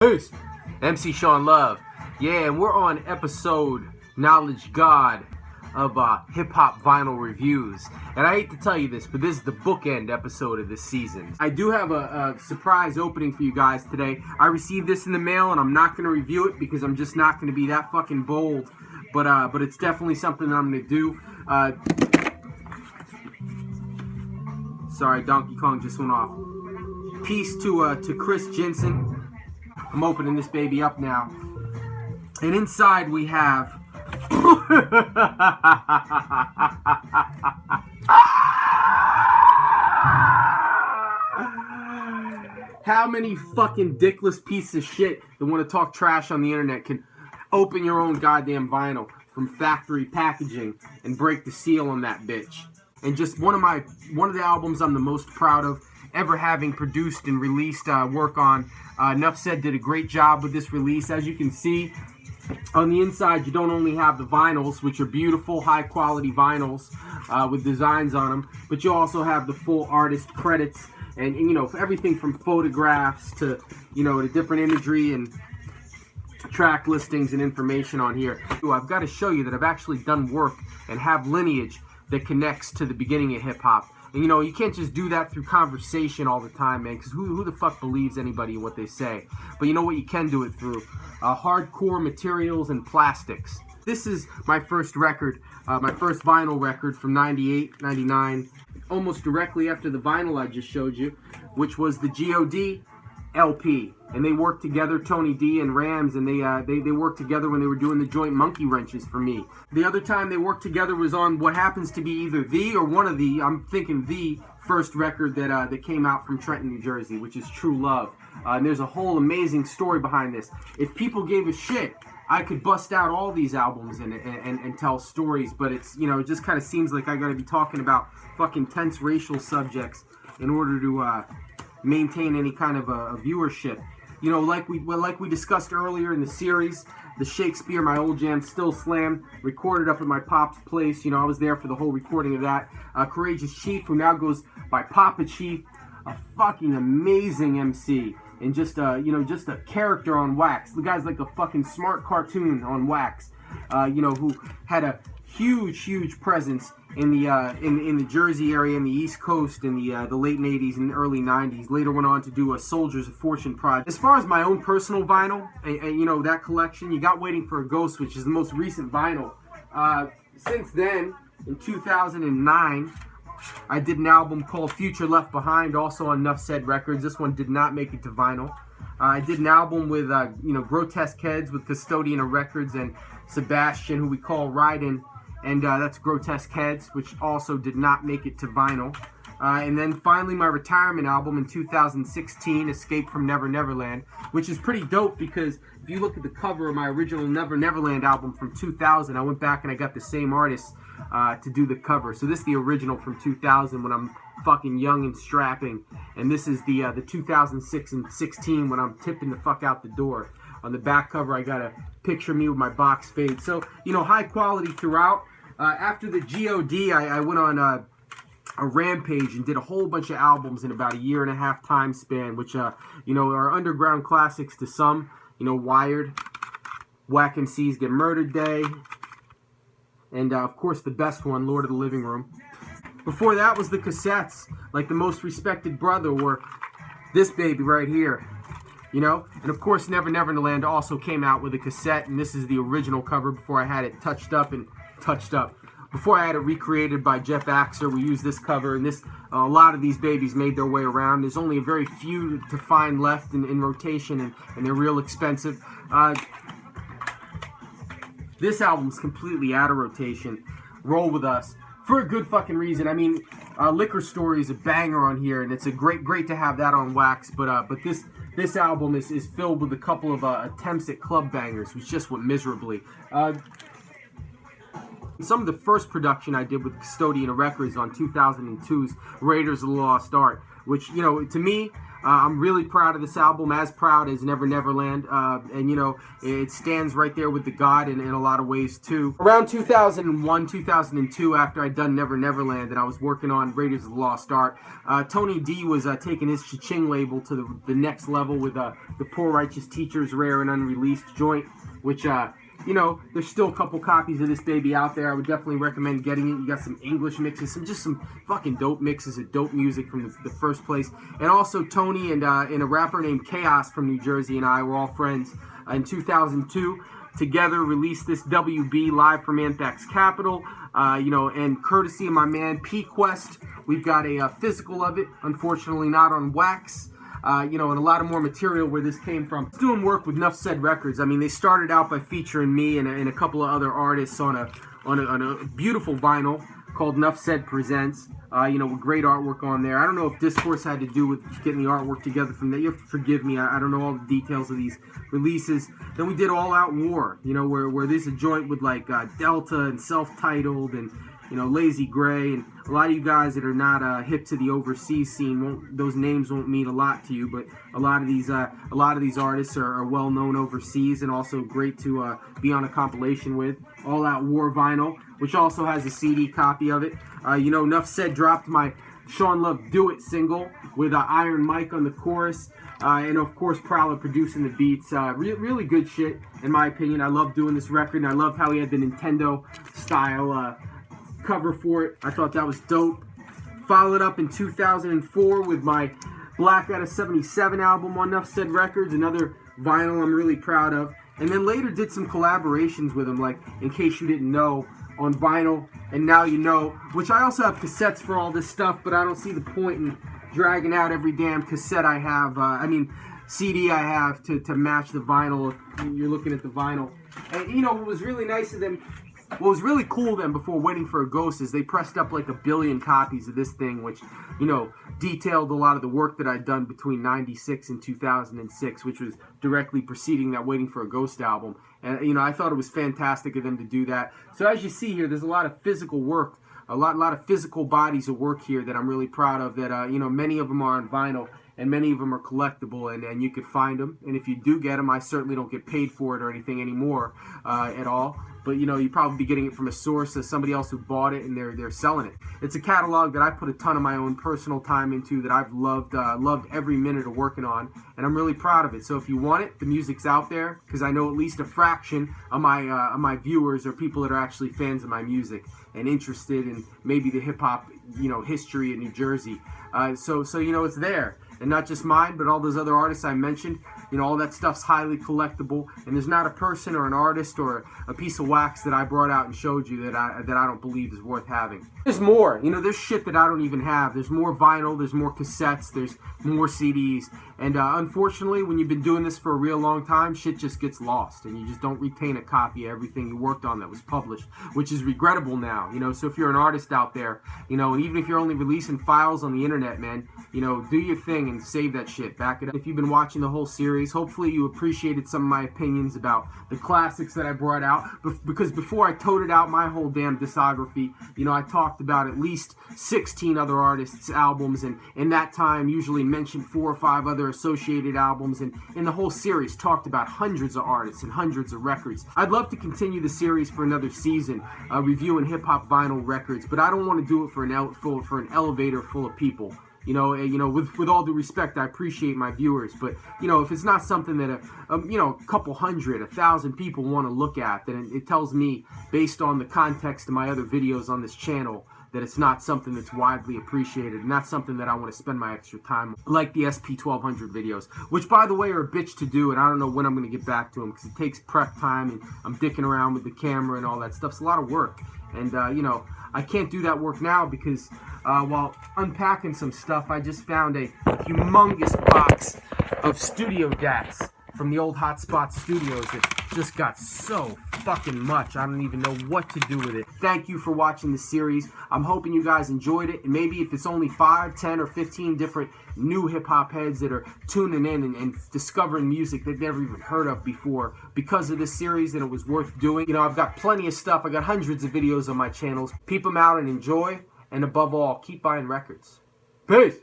Peace. MC Shawn Love. Yeah, and we're on episode Knowledge God of hip-hop vinyl reviews. And I hate to tell you this, but this is the bookend episode of this season. I do have a surprise opening for you guys today. I received this in the mail, and I'm not going to review it because I'm just not going to be that fucking bold. But it's definitely something that I'm going to do. Sorry, Donkey Kong just went off. Peace to Chris Jensen. I'm opening this baby up now. And inside we have... How many fucking dickless pieces of shit that want to talk trash on the internet can open your own goddamn vinyl from factory packaging and break the seal on that bitch? And just one of the albums I'm the most proud of ever having produced and released work on. Enough Said did a great job with this release. As you can see, on the inside, you don't only have the vinyls, which are beautiful, high-quality vinyls with designs on them, but you also have the full artist credits and you know, everything from photographs to, you know, to different imagery and track listings and information on here. I've got to show you that I've actually done work and have lineage that connects to the beginning of hip-hop. And, you know, you can't just do that through conversation all the time, man, because who the fuck believes anybody and what they say? But you know what you can do it through? Hardcore materials and plastics. This is my first record, my first vinyl record from 98, 99, almost directly after the vinyl I just showed you, which was the G.O.D. LP. And they worked together, Tony D and Rams, and they worked together when they were doing the joint monkey wrenches for me. The other time they worked together was on what happens to be either the or one of the, I'm thinking the first record that came out from Trenton, New Jersey, which is True Love. And there's a whole amazing story behind this. If people gave a shit, I could bust out all these albums and tell stories, but it's, you know, it just kind of seems like I gotta be talking about fucking tense racial subjects in order to maintain any kind of a viewership. You know, like we discussed earlier in the series, the Shakespeare, my old jam, Still Slam, recorded up at my Pop's place. You know, I was there for the whole recording of that. Courageous Chief, who now goes by Papa Chief, a fucking amazing MC, and just you know, just a character on wax. The guy's like a fucking smart cartoon on wax. You know, who had a huge presence in the Jersey area, in the East Coast, in the late 80s and early 90s. Later went on to do a Soldiers of Fortune project. As far as my own personal vinyl, and you know, that collection, you got Waiting for a Ghost, which is the most recent vinyl. Since then, in 2009, I did an album called Future Left Behind, also on Enough Said Records. This one did not make it to vinyl. I did an album with, you know, Grotesque Heads with Custodian of Records and Sebastian, who we call Ryden, and that's Grotesque Heads, which also did not make it to vinyl. And then finally my retirement album in 2016, Escape from Never Neverland, which is pretty dope because if you look at the cover of my original Never Neverland album from 2000, I went back and I got the same artist to do the cover. So this is the original from 2000 when I'm fucking young and strapping, and this is the 2006 and 16 when I'm tipping the fuck out the door. On the back cover, I got a picture of me with my box fade. So, you know, high quality throughout. After the G.O.D., I went on a rampage and did a whole bunch of albums in about a 1.5 year time span, which, you know, are underground classics to some. You know, Wired, Whack MC's Get Murdered Day, and, of course, the best one, Lord of the Living Room. Before that was the cassettes, like The Most Respected Brother, or this baby right here. You know, and of course Never Neverland also came out with a cassette, and this is the original cover before I had it touched up. Before I had it recreated by Jeff Axer, we used this cover, and this a lot of these babies made their way around. There's only a very few to find left in rotation, and they're real expensive. This album's completely out of rotation. Roll with us. For a good fucking reason. I mean, Liquor Story is a banger on here, and it's a great to have that on wax, but this album is filled with a couple of attempts at club bangers, which just went miserably. Some of the first production I did with Custodian of Records on 2002's Raiders of the Lost Art, which, you know, to me, I'm really proud of this album, as proud as Never Neverland, and you know, it stands right there with the God in a lot of ways too. Around 2001, 2002, after I'd done Never Neverland and I was working on Raiders of the Lost Ark, Tony D was taking his Cha-Ching label to the next level with the Poor Righteous Teacher's rare and unreleased joint, which you know, there's still a couple copies of this baby out there. I would definitely recommend getting it. You got some English mixes, some fucking dope mixes of dope music from the first place. And also Tony and a rapper named Chaos from New Jersey and I were all friends in 2002. Together released this WB live from Anthrax Capital. You know, and courtesy of my man P-Quest, we've got a physical of it. Unfortunately, not on wax. You know, and a lot of more material where this came from. It's doing work with Nuff Said Records. I mean, they started out by featuring me and a couple of other artists on a beautiful vinyl called Nuff Said Presents. You know, with great artwork on there. I don't know if Discourse had to do with getting the artwork together from that. You have to forgive me. I don't know all the details of these releases. Then we did All Out War, you know, where there's a joint with like Delta and Self-Titled and, you know, Lazy Gray, and a lot of you guys that are not hip to the overseas scene, those names won't mean a lot to you. But a lot of these artists are well known overseas, and also great to be on a compilation with. All Out War vinyl, which also has a CD copy of it. You know, Nuff Said dropped my Shawn Love Do It single with Iron Mike on the chorus, and of course Prowler producing the beats. Really good shit in my opinion. I love doing this record, and I love how he had the Nintendo style cover for it. I thought that was dope. Followed up in 2004 with my Black Out of 77 album on Nuff Said Records, another vinyl I'm really proud of. And then later did some collaborations with him, like In Case You Didn't Know on vinyl, and Now You Know, which I also have cassettes for all this stuff, but I don't see the point in dragging out every damn cassette I have, CD I have to match the vinyl if you're looking at the vinyl. And you know, what was really nice of them, what was really cool then before Waiting for a Ghost is they pressed up like 1 billion copies of this thing, which, you know, detailed a lot of the work that I'd done between 96 and 2006, which was directly preceding that Waiting for a Ghost album. And, you know, I thought it was fantastic of them to do that. So as you see here, there's a lot of physical work, a lot of physical bodies of work here that I'm really proud of, that, you know, many of them are on vinyl. And many of them are collectible, and you could find them. And if you do get them, I certainly don't get paid for it or anything anymore at all. But, you know, you'd probably be getting it from a source of somebody else who bought it, and they're selling it. It's a catalog that I put a ton of my own personal time into, that I've loved every minute of working on, and I'm really proud of it. So if you want it, the music's out there, because I know at least a fraction of my viewers are people that are actually fans of my music and interested in maybe the hip-hop, you know, history in New Jersey. So you know, it's there. And not just mine, but all those other artists I mentioned. You know, all that stuff's highly collectible, and there's not a person or an artist or a piece of wax that I brought out and showed you that I don't believe is worth having. There's more. You know, there's shit that I don't even have. There's more vinyl, there's more cassettes, there's more CDs, and unfortunately, when you've been doing this for a real long time, shit just gets lost, and you just don't retain a copy of everything you worked on that was published, which is regrettable now. You know, so if you're an artist out there, you know, and even if you're only releasing files on the internet, man, you know, do your thing and save that shit. Back it up. If you've been watching the whole series, hopefully you appreciated some of my opinions about the classics that I brought out. Because before I toted out my whole damn discography, you know, I talked about at least 16 other artists' albums, and in that time usually mentioned 4 or 5 other associated albums, and in the whole series talked about hundreds of artists and hundreds of records. I'd love to continue the series for another season, reviewing hip-hop vinyl records, but I don't want to do it for an elevator full of people. You know, with all due respect, I appreciate my viewers, but, you know, if it's not something that, you know, a couple hundred, 1,000 people want to look at, then it tells me, based on the context of my other videos on this channel, that it's not something that's widely appreciated, and not something that I want to spend my extra time on, like the SP1200 videos, which, by the way, are a bitch to do, and I don't know when I'm going to get back to them, because it takes prep time, and I'm dicking around with the camera and all that stuff. It's a lot of work, and, you know, I can't do that work now because while unpacking some stuff, I just found a humongous box of studio DATs from the old Hotspot Studios that just got so fucking much. I don't even know what to do with it. Thank you for watching the series. I'm hoping you guys enjoyed it. And maybe if it's only 5, 10, or 15 different new hip-hop heads that are tuning in and discovering music they've never even heard of before because of this series, then it was worth doing. You know, I've got plenty of stuff. I got hundreds of videos on my channels. Peep them out and enjoy. And above all, keep buying records. Peace!